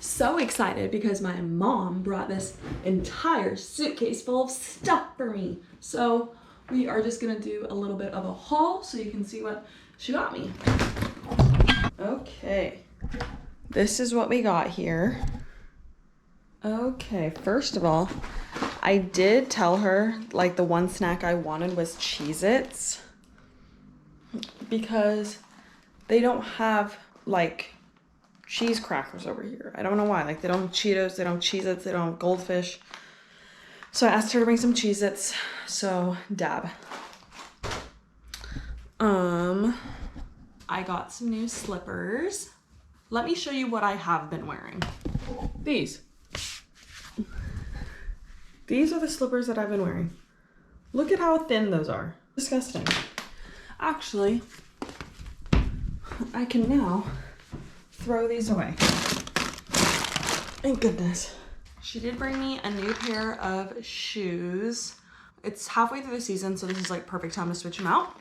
so excited because my mom brought this entire suitcase full of stuff for me. So we are just gonna do a little bit of a haul so you can see what she got me. Okay, this is what we got here. Okay, first of all, I did tell her like the one snack I wanted was Cheez-Its because they don't have like cheese crackers over here. I don't know why. Like they don't have Cheetos, they don't have Cheez-Its, they don't have Goldfish. So I asked her to bring some Cheez-Its. So dab. I got some new slippers. Let me show you what I have been wearing. These are the slippers that I've been wearing. Look at how thin those are. Disgusting. Actually, I can now throw these away. Thank goodness. She did bring me a new pair of shoes. It's halfway through the season, so this is like perfect time to switch them out.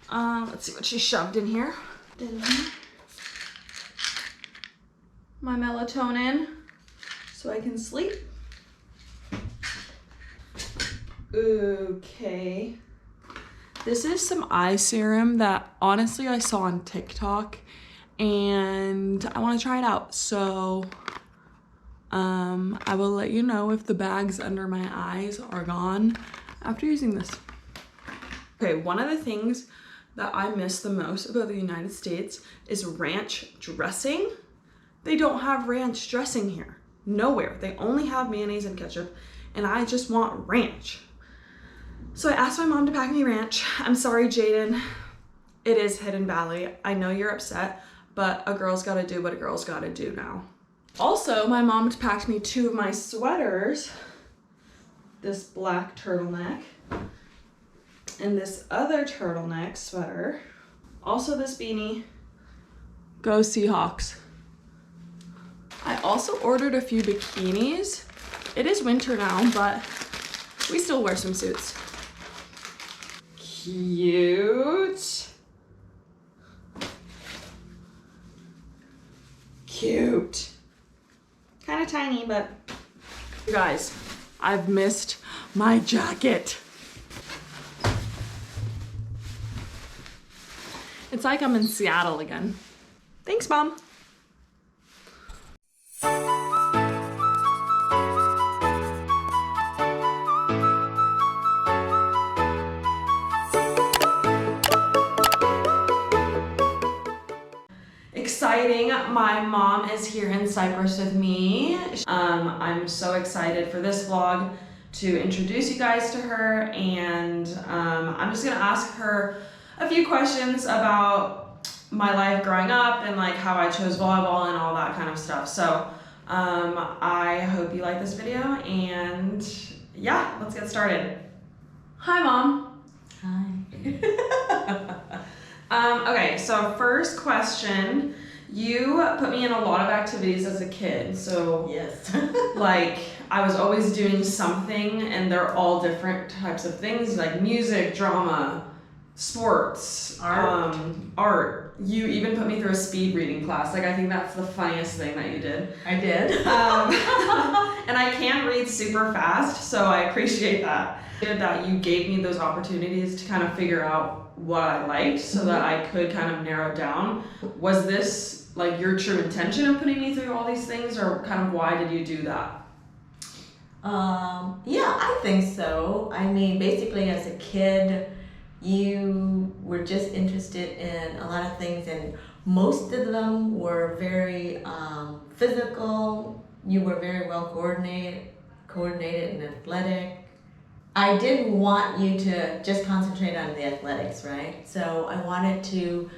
Let's see what she shoved in here. My melatonin, so I can sleep. Okay. This is some eye serum that honestly I saw on TikTok and I want to try it out. So I will let you know if the bags under my eyes are gone after using this. Okay, one of the things that I miss the most about the United States is ranch dressing. They don't have ranch dressing here. Nowhere. They only have mayonnaise and ketchup, and I just want ranch. So I asked my mom to pack me ranch. I'm sorry, Jaden. It is Hidden Valley. I know you're upset, but a girl's gotta do what a girl's gotta do now. Also, my mom packed me 2 of my sweaters. This black turtleneck and this other turtleneck sweater. Also this beanie. Go Seahawks. I also ordered a few bikinis. It is winter now, but we still wear some suits. Cute. Cute. Kind of tiny, but you guys, I've missed my jacket. It's like I'm in Seattle again. Thanks, Mom. Exciting, my mom is here in Cyprus with me. I'm so excited for this vlog to introduce you guys to her, and I'm just gonna ask her a few questions about my life growing up and like how I chose volleyball and all that kind of stuff. So I hope you like this video, and yeah, let's get started. Hi, Mom. Hi. Okay, so first question. You put me in a lot of activities as a kid, so Yes. like I was always doing something, and they're all different types of things, like music, drama, sports, art. You even put me through a speed reading class. Like I think that's the funniest thing that you did. I did. And I can read super fast, so I appreciate that. That you gave me those opportunities to kind of figure out what I liked so that I could kind of narrow down. Was this like your true intention of putting me through all these things, or kind of why did you do that? Yeah, I think so. I mean, basically as a kid, you were just interested in a lot of things, and most of them were very physical. You were very well coordinated and athletic. I didn't want you to just concentrate on the athletics, right? So I wanted to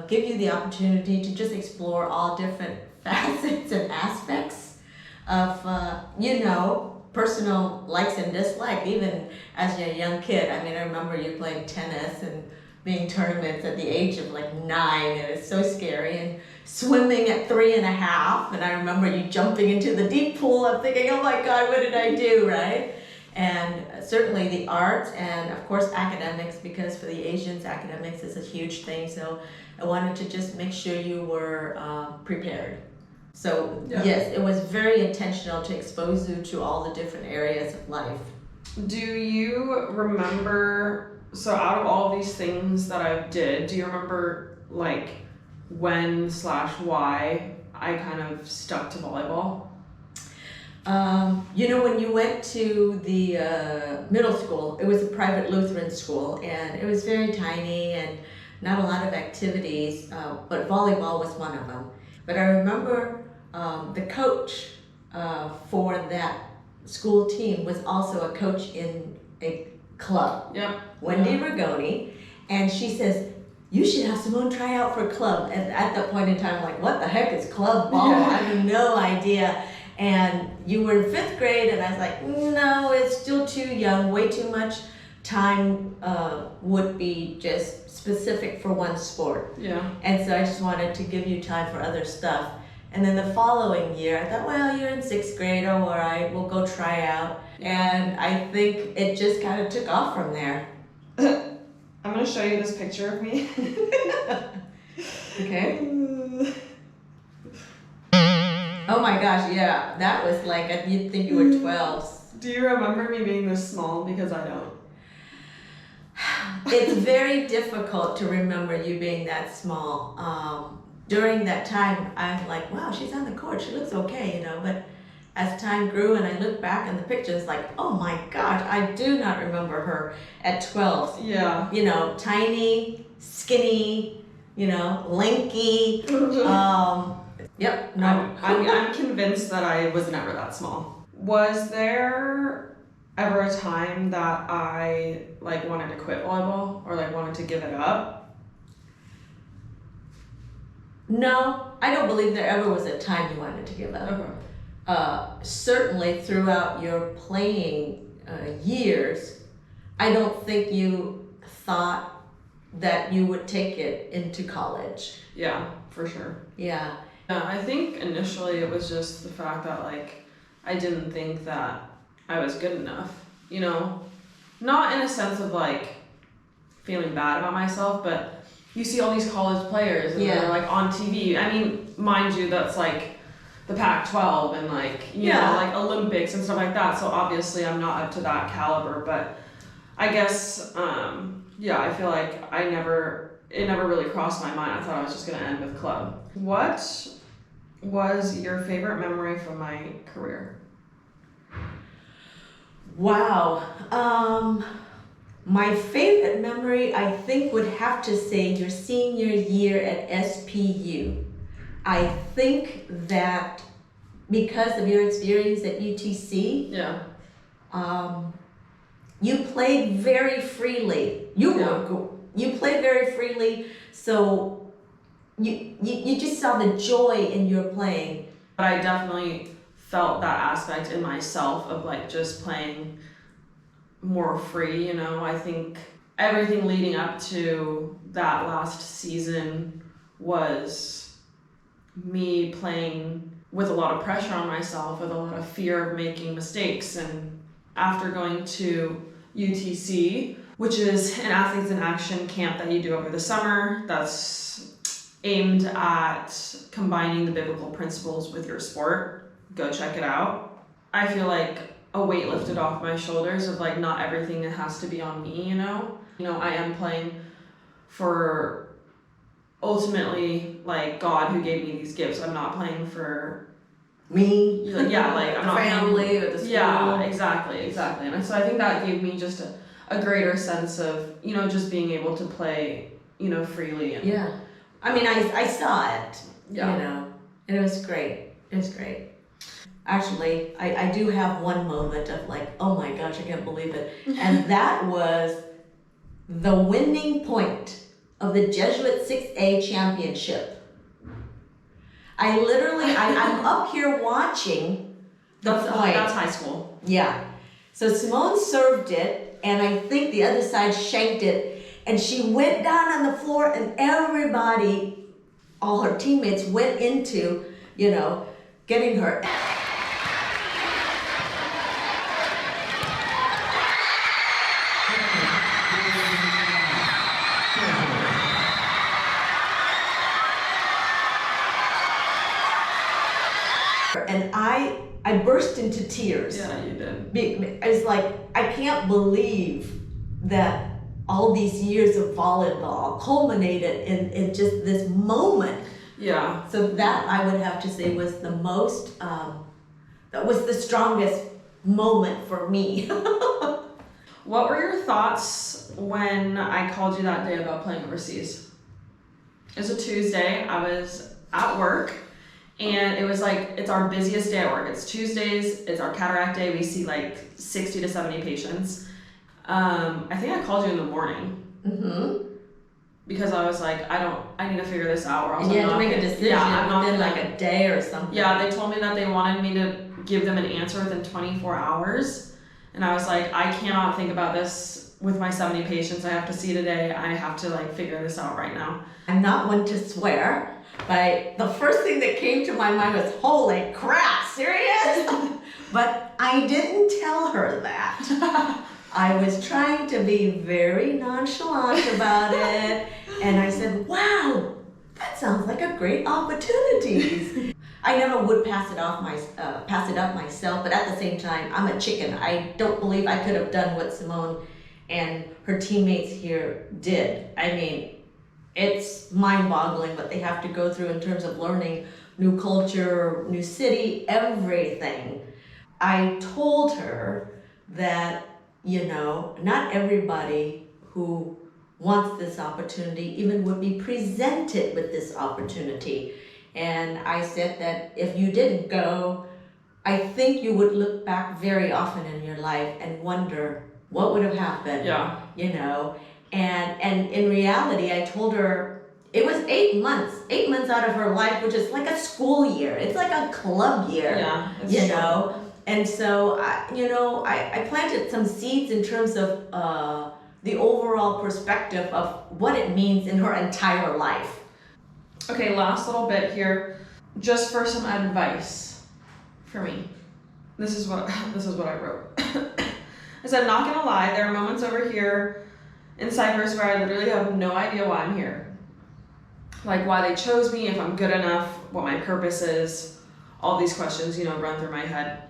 give you the opportunity to just explore all different facets and aspects of, personal likes and dislikes, even as a young kid. I mean, I remember you playing tennis and being tournaments at the age of like 9, and it's so scary, and swimming at 3.5, and I remember you jumping into the deep pool. I'm thinking, oh my God, what did I do, right? And certainly the arts, and of course academics, because for the Asians, academics is a huge thing. So I wanted to just make sure you were prepared. So Yeah. yes, it was very intentional to expose you to all the different areas of life. Do you remember, so out of all these things that I did, do you remember like when/why I kind of stuck to volleyball? You know, when you went to the middle school, it was a private Lutheran school, and it was very tiny and not a lot of activities, but volleyball was one of them. But I remember the coach for that school team was also a coach in a club, Yep. Wendy Rigoni, and she says, you should have Simone try out for club. And at that point in time, I'm like, what the heck is club ball? Yeah. I have no idea. And you were in 5th grade, and I was like, no, it's still too young, way too much time would be just specific for one sport. Yeah. And so I just wanted to give you time for other stuff. And then the following year, I thought, well, you're in 6th grade, oh, all right, we'll go try out. And I think it just kind of took off from there. I'm going to show you this picture of me. Okay. Oh my gosh, yeah, that was like, you'd think you were 12. Do you remember me being this small? Because I don't. It's very difficult to remember you being that small. During that time, I'm like, wow, she's on the court, she looks okay, you know, but as time grew and I look back in the pictures, like, oh my gosh, I do not remember her at 12. Yeah. You know, tiny, skinny, you know, lanky. Yep. No. I'm convinced that I was never that small. Was there ever a time that I like wanted to quit volleyball or like wanted to give it up? No, I don't believe there ever was a time you wanted to give up. Okay. Certainly throughout your playing years, I don't think you thought that you would take it into college. Yeah, for sure. Yeah. Yeah, I think initially it was just the fact that like I didn't think that I was good enough, you know? Not in a sense of like feeling bad about myself, but you see all these college players and they're like on TV. I mean, mind you, that's like the Pac-12 and like, you know, like Olympics and stuff like that. So obviously I'm not up to that caliber, but I guess, I feel like it never really crossed my mind. I thought I was just gonna end with club. What was your favorite memory from my career? Wow. My favorite memory, I think, would have to say your senior year at SPU. I think that because of your experience at UTC, you played very freely. You played very freely, so you just saw the joy in your playing. But I definitely felt that aspect in myself of like just playing more free, you know. I think everything leading up to that last season was me playing with a lot of pressure on myself, with a lot of fear of making mistakes. And after going to UTC, which is an Athletes in Action camp that you do over the summer, that's aimed at combining the biblical principles with your sport. Go check it out. I feel like a weight lifted off my shoulders of like not everything has to be on me, you know? You know, I am playing for ultimately like God who gave me these gifts. I'm not playing for me. Yeah, like I'm not family playing, or the school. Yeah, exactly. And so I think that gave me just a greater sense of, you know, just being able to play, you know, freely. And, yeah. I mean, I saw it, yeah. You know, and it was great. It was great. Actually, I do have one moment of like, oh my gosh, I can't believe it. And that was the winning point of the Jesuit 6A championship. I'm up here watching the point. That's high school. Yeah. So Simone served it, and I think the other side shanked it, and she went down on the floor, and everybody, all her teammates, went into, you know, getting her. And I burst into tears. Yeah, you did. It's like, I can't believe that all these years of volleyball culminated in just this moment. Yeah. So that I would have to say was the most, that was the strongest moment for me. What were your thoughts when I called you that day about playing overseas? It was a Tuesday. I was at work, and it was like, it's our busiest day at work. It's Tuesdays, it's our cataract day. We see like 60 to 70 patients. I think I called you in the morning. Mm-hmm. Because I was like, I need to figure this out. Or else And you I'm had to not make a gonna- decision Yeah, I'm not within gonna- like a day or something. Yeah, they told me that they wanted me to give them an answer within 24 hours. And I was like, I cannot think about this with my 70 patients I have to see today. I have to like figure this out right now. I'm not one to swear, but the first thing that came to my mind was, holy crap, serious? But I didn't tell her that. I was trying to be very nonchalant about it. And I said, wow, that sounds like a great opportunity. I never would pass it up myself, but at the same time, I'm a chicken. I don't believe I could have done what Simone and her teammates here did. I mean, it's mind-boggling what they have to go through in terms of learning new culture, new city, everything. I told her that, not everybody who wants this opportunity even would be presented with this opportunity. And I said that if you didn't go, I think you would look back very often in your life and wonder what would have happened. Yeah. And in reality, I told her it was 8 months out of her life, which is like a school year. It's like a club year. Yeah. It's true. And so I planted some seeds in terms of the overall perspective of what it means in her entire life. Okay, last little bit here, just for some advice for me. This is what I wrote. I said, not gonna lie, there are moments over here in Cyprus where I literally have no idea why I'm here. Like why they chose me, if I'm good enough, what my purpose is, all these questions, run through my head.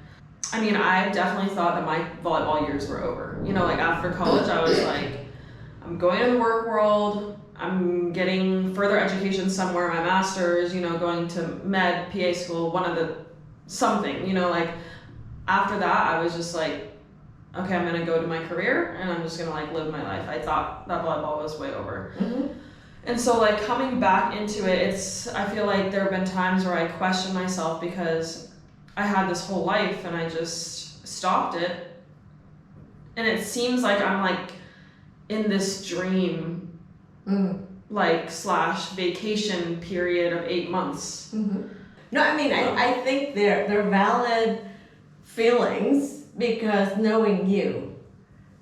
I mean, I definitely thought that my volleyball years were over. Like after college, I was like, I'm going in the work world, I'm getting further education somewhere, my master's, going to med, PA school, something, like after that, I was just like, okay, I'm gonna go to my career and I'm just gonna like live my life. I thought that volleyball was way over. Mm-hmm. And so like coming back into it, I feel like there have been times where I question myself because I had this whole life and I just stopped it. And it seems like I'm like in this dream, like / vacation period of 8 months. Mm-hmm. No, I mean, I think they're valid feelings because knowing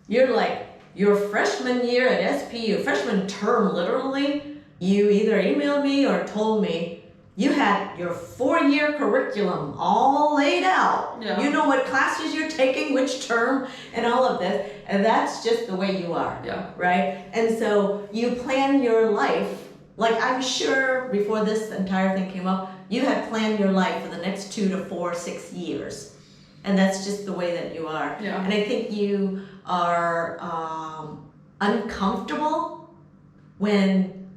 you're like your freshman year at SP, your freshman term literally, you either emailed me or told me you had your 4-year curriculum all laid out. Yeah. You know what classes you're taking, which term, and all of this, and that's just the way you are. Yeah. Right? And so you plan your life, like I'm sure before this entire thing came up, you had planned your life for the next 2 to 4, 6 years. And that's just the way that you are. Yeah. And I think you are uncomfortable when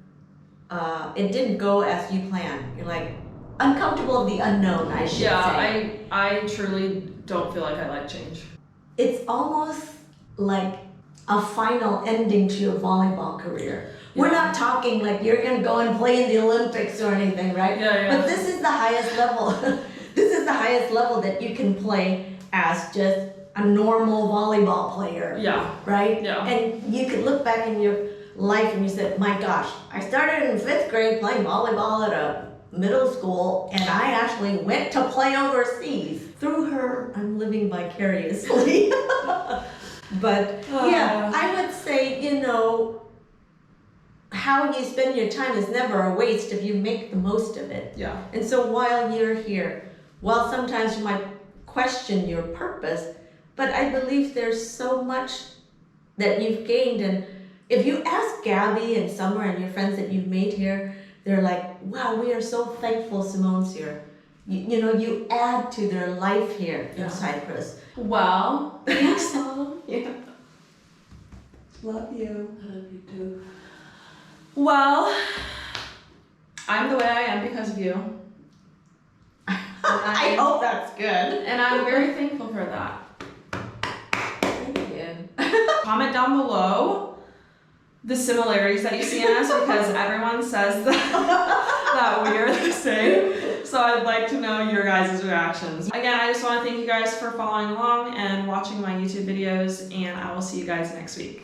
it didn't go as you planned. You're like uncomfortable of the unknown, I should say. Yeah, I truly don't feel like I like change. It's almost like a final ending to your volleyball career. We're not talking like you're gonna go and play in the Olympics or anything, right? Yeah. But this is the highest level. This is the highest level that you can play as just a normal volleyball player. Yeah. Right? Yeah. And you could look back in your life and you said, my gosh, I started in 5th grade playing volleyball at a middle school and I actually went to play overseas. Through her, I'm living vicariously. But yeah, I would say, how you spend your time is never a waste if you make the most of it. Yeah. And so while you're here, while sometimes you might question your purpose, but I believe there's so much that you've gained. And if you ask Gabby and Summer and your friends that you've made here, they're like, wow, we are so thankful Simone's here. you add to their life here Yeah. in Cyprus. Well, thanks, Mom. Yeah. Love you. I love you too. Well, I'm the way I am because of you. I hope that's good. And I'm very thankful for that. Thank you. Comment down below the similarities that you see in us because everyone says that we are the same. So I'd like to know your guys' reactions. Again, I just want to thank you guys for following along and watching my YouTube videos, and I will see you guys next week.